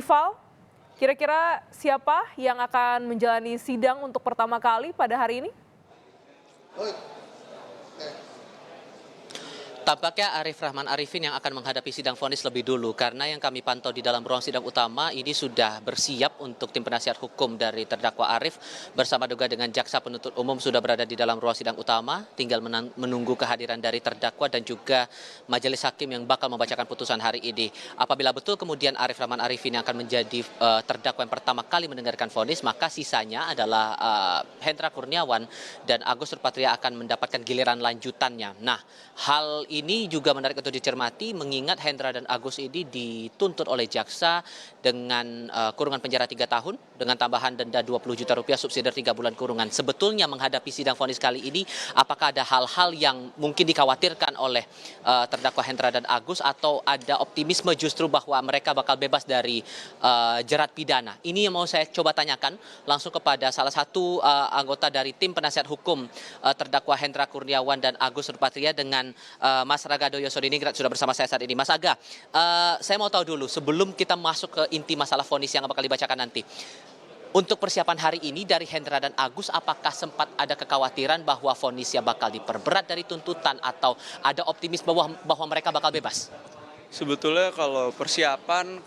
Ival, kira-kira siapa yang akan menjalani sidang untuk pertama kali pada hari ini? Tampaknya Arif Rahman Arifin yang akan menghadapi sidang vonis lebih dulu, karena yang kami pantau di dalam ruang sidang utama ini sudah bersiap untuk tim penasihat hukum dari terdakwa Arif bersama juga dengan jaksa penuntut umum sudah berada di dalam ruang sidang utama, tinggal menunggu kehadiran dari terdakwa dan juga majelis hakim yang bakal membacakan putusan hari ini. Apabila betul kemudian Arif Rahman Arifin yang akan menjadi terdakwa yang pertama kali mendengarkan vonis, maka sisanya adalah Hendra Kurniawan dan Agus Nurpatria akan mendapatkan giliran lanjutannya. Nah, hal ini juga menarik untuk dicermati mengingat Hendra dan Agus ini dituntut oleh jaksa dengan kurungan penjara 3 tahun dengan tambahan denda 20 juta rupiah subsidi 3 bulan kurungan. Sebetulnya menghadapi sidang vonis kali ini, apakah ada hal-hal yang mungkin dikhawatirkan oleh terdakwa Hendra dan Agus, atau ada optimisme justru bahwa mereka bakal bebas dari jerat pidana? Ini yang mau saya coba tanyakan langsung kepada salah satu anggota dari tim penasihat hukum terdakwa Hendra Kurniawan dan Agus Nurpatria dengan Mas Ragado Yosodiningrat sudah bersama saya saat ini. Mas Aga, saya mau tahu dulu sebelum kita masuk ke inti masalah vonis yang bakal dibacakan nanti. Untuk persiapan hari ini dari Hendra dan Agus, apakah sempat ada kekhawatiran bahwa vonisnya bakal diperberat dari tuntutan atau ada optimisme bahwa mereka bakal bebas? Sebetulnya kalau persiapan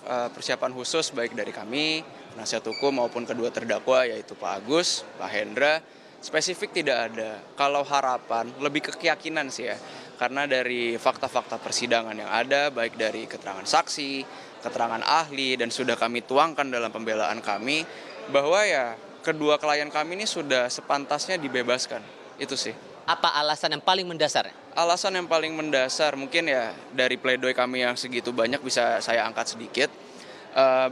khusus baik dari kami, penasihat hukum maupun kedua terdakwa yaitu Pak Agus, Pak Hendra, spesifik tidak ada. Kalau harapan lebih ke keyakinan sih ya. Karena dari fakta-fakta persidangan yang ada, baik dari keterangan saksi, keterangan ahli, dan sudah kami tuangkan dalam pembelaan kami, bahwa ya kedua klien kami ini sudah sepantasnya dibebaskan. Itu sih. Apa alasan yang paling mendasar? Alasan yang paling mendasar mungkin ya dari pledoi kami yang segitu banyak bisa saya angkat sedikit.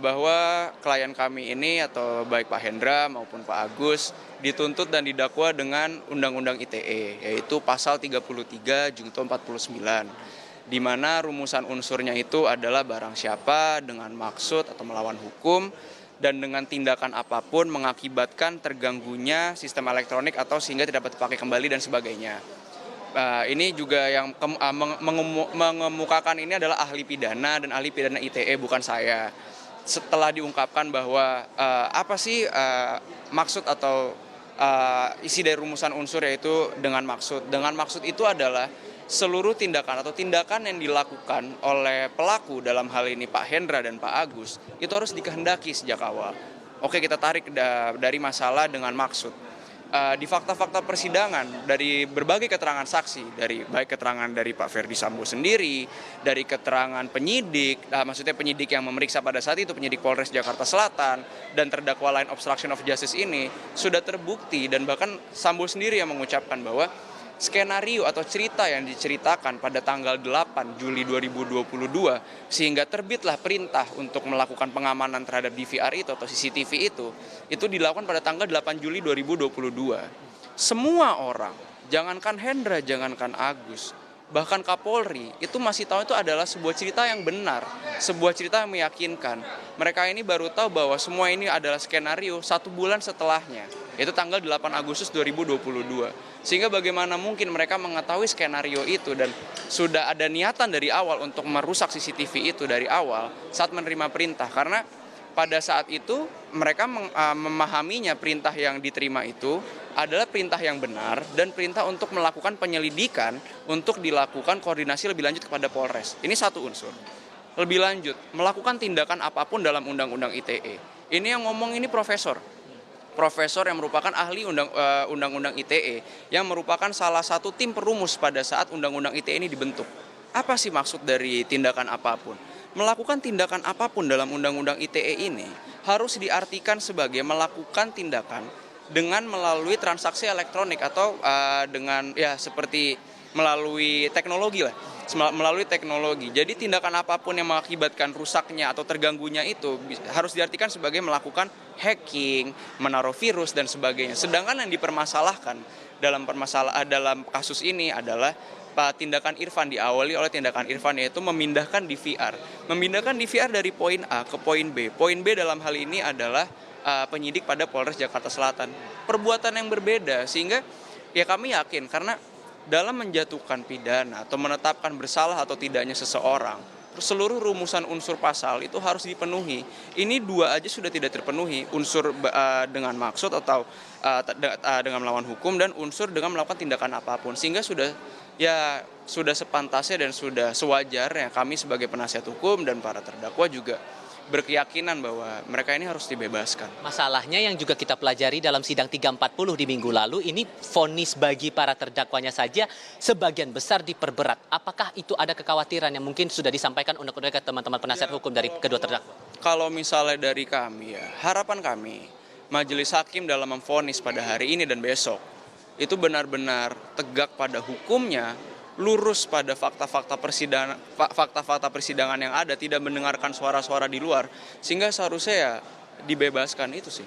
Bahwa klien kami ini atau baik Pak Hendra maupun Pak Agus dituntut dan didakwa dengan Undang-Undang ITE, yaitu pasal 33 junto 49, di mana rumusan unsurnya itu adalah barang siapa dengan maksud atau melawan hukum dan dengan tindakan apapun mengakibatkan terganggunya sistem elektronik atau sehingga tidak dapat dipakai kembali dan sebagainya. Ini juga yang mengemukakan ini adalah ahli pidana dan ahli pidana ITE, bukan saya. Setelah diungkapkan bahwa apa sih maksud atau isi dari rumusan unsur, yaitu dengan maksud. Dengan maksud itu adalah seluruh tindakan atau tindakan yang dilakukan oleh pelaku, dalam hal ini Pak Hendra dan Pak Agus, itu harus dikehendaki sejak awal. Oke, kita tarik dari masalah dengan maksud. Di fakta-fakta persidangan dari berbagai keterangan saksi, dari baik keterangan dari Pak Ferdi Sambo sendiri, dari keterangan penyidik, maksudnya penyidik yang memeriksa pada saat itu, penyidik Polres Jakarta Selatan, dan terdakwa lain obstruction of justice ini, sudah terbukti dan bahkan Sambo sendiri yang mengucapkan bahwa skenario atau cerita yang diceritakan pada tanggal 8 Juli 2022 sehingga terbitlah perintah untuk melakukan pengamanan terhadap DVR itu atau CCTV itu dilakukan pada tanggal 8 Juli 2022. Semua orang, jangankan Hendra, jangankan Agus, bahkan Kapolri, itu masih tahu itu adalah sebuah cerita yang benar, sebuah cerita yang meyakinkan. Mereka ini baru tahu bahwa semua ini adalah skenario 1 bulan setelahnya, yaitu tanggal 8 Agustus 2022. Sehingga bagaimana mungkin mereka mengetahui skenario itu dan sudah ada niatan dari awal untuk merusak CCTV itu dari awal saat menerima perintah. Karena pada saat itu mereka memahaminya perintah yang diterima itu adalah perintah yang benar dan perintah untuk melakukan penyelidikan untuk dilakukan koordinasi lebih lanjut kepada Polres. Ini satu unsur. Lebih lanjut, melakukan tindakan apapun dalam Undang-Undang ITE. Ini yang ngomong ini profesor yang merupakan ahli Undang-Undang ITE, yang merupakan salah satu tim perumus pada saat Undang-Undang ITE ini dibentuk. Apa sih maksud dari tindakan apapun? Melakukan tindakan apapun dalam Undang-Undang ITE ini harus diartikan sebagai melakukan tindakan dengan melalui transaksi elektronik atau dengan ya seperti melalui teknologi lah. Melalui teknologi. Jadi tindakan apapun yang mengakibatkan rusaknya atau terganggunya itu harus diartikan sebagai melakukan hacking, menaruh virus dan sebagainya. Sedangkan yang dipermasalahkan dalam kasus ini adalah tindakan Irfan, diawali oleh tindakan Irfan, yaitu memindahkan DVR. Memindahkan DVR dari poin A ke poin B. Poin B dalam hal ini adalah penyidik pada Polres Jakarta Selatan. Perbuatan yang berbeda, sehingga ya kami yakin karena dalam menjatuhkan pidana atau menetapkan bersalah atau tidaknya seseorang, seluruh rumusan unsur pasal itu harus dipenuhi. Ini dua aja sudah tidak terpenuhi, unsur dengan maksud atau dengan melawan hukum dan unsur dengan melakukan tindakan apapun. Sehingga sudah sepantasnya dan sudah sewajarnya kami sebagai penasihat hukum dan para terdakwa juga berkeyakinan bahwa mereka ini harus dibebaskan. Masalahnya yang juga kita pelajari dalam sidang 340 di minggu lalu, ini vonis bagi para terdakwanya saja sebagian besar diperberat. Apakah itu ada kekhawatiran yang mungkin sudah disampaikan undang-undang ke teman-teman penasihat hukum dari kedua terdakwa? Kalau misalnya dari kami harapan kami majelis hakim dalam memvonis pada hari ini dan besok itu benar-benar tegak pada hukumnya, lurus pada fakta-fakta persidangan yang ada, tidak mendengarkan suara-suara di luar, sehingga seharusnya dibebaskan itu sih.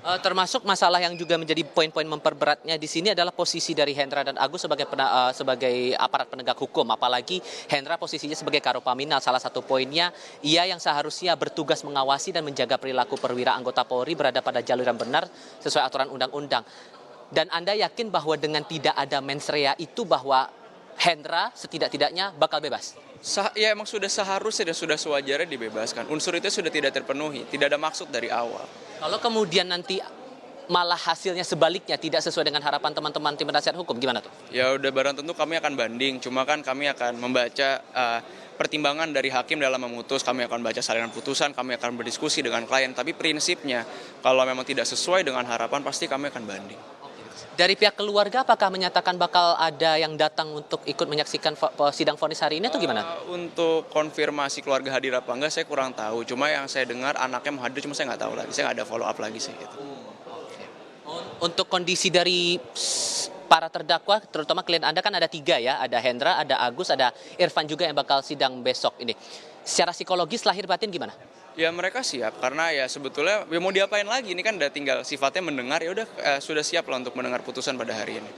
Termasuk masalah yang juga menjadi poin-poin memperberatnya di sini adalah posisi dari Hendra dan Agus sebagai aparat penegak hukum. Apalagi Hendra posisinya sebagai Karopaminal. Salah satu poinnya, ia yang seharusnya bertugas mengawasi dan menjaga perilaku perwira anggota Polri berada pada jalur yang benar sesuai aturan undang-undang. Dan Anda yakin bahwa dengan tidak ada mens rea itu bahwa Hendra setidak-tidaknya bakal bebas? Ya emang sudah seharusnya dan sudah sewajarnya dibebaskan. Unsur itu sudah tidak terpenuhi, tidak ada maksud dari awal. Kalau kemudian nanti malah hasilnya sebaliknya tidak sesuai dengan harapan teman-teman tim penasihat hukum, gimana tuh? Ya udah barang tentu kami akan banding, cuma kan kami akan membaca pertimbangan dari hakim dalam memutus, kami akan baca salinan putusan, kami akan berdiskusi dengan klien. Tapi prinsipnya kalau memang tidak sesuai dengan harapan pasti kami akan banding. Dari pihak keluarga apakah menyatakan bakal ada yang datang untuk ikut menyaksikan sidang vonis hari ini atau gimana? Untuk konfirmasi keluarga hadir apa enggak saya kurang tahu. Cuma yang saya dengar anaknya mau hadir, cuma saya nggak tahu lagi. Saya nggak ada follow up lagi sih gitu. Untuk kondisi dari para terdakwa, terutama klien Anda kan ada 3 ya, ada Hendra, ada Agus, ada Irfan juga yang bakal sidang besok ini. Secara psikologis lahir batin gimana? Ya mereka siap karena ya sebetulnya mau diapain lagi, ini kan udah tinggal sifatnya mendengar, ya udah sudah siap lah untuk mendengar putusan pada hari ini.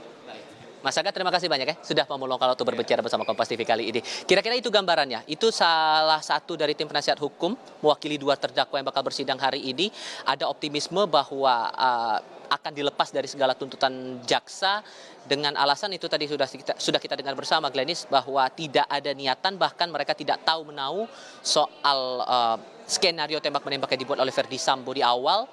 Mas Aga, terima kasih banyak ya sudah mau meluangkan waktu berbicara bersama Kompas TV kali ini. Kira-kira itu gambarannya. Itu salah satu dari tim penasihat hukum mewakili 2 terdakwa yang bakal bersidang hari ini. Ada optimisme bahwa akan dilepas dari segala tuntutan jaksa dengan alasan itu tadi sudah kita dengar bersama, Glenis, bahwa tidak ada niatan, bahkan mereka tidak tahu menahu soal skenario tembak-menembak yang dibuat oleh Verdi Sambo di awal,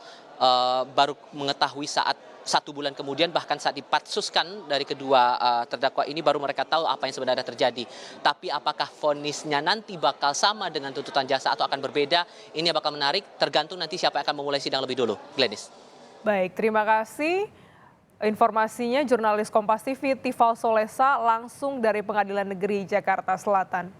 baru mengetahui saat 1 bulan kemudian, bahkan saat dipatsuskan dari kedua terdakwa ini baru mereka tahu apa yang sebenarnya terjadi. Tapi apakah vonisnya nanti bakal sama dengan tuntutan jaksa atau akan berbeda? Ini yang bakal menarik, tergantung nanti siapa yang akan memulai sidang lebih dulu. Glenis. Baik, terima kasih. Informasinya jurnalis Kompas TV Tifal Solesa langsung dari Pengadilan Negeri Jakarta Selatan.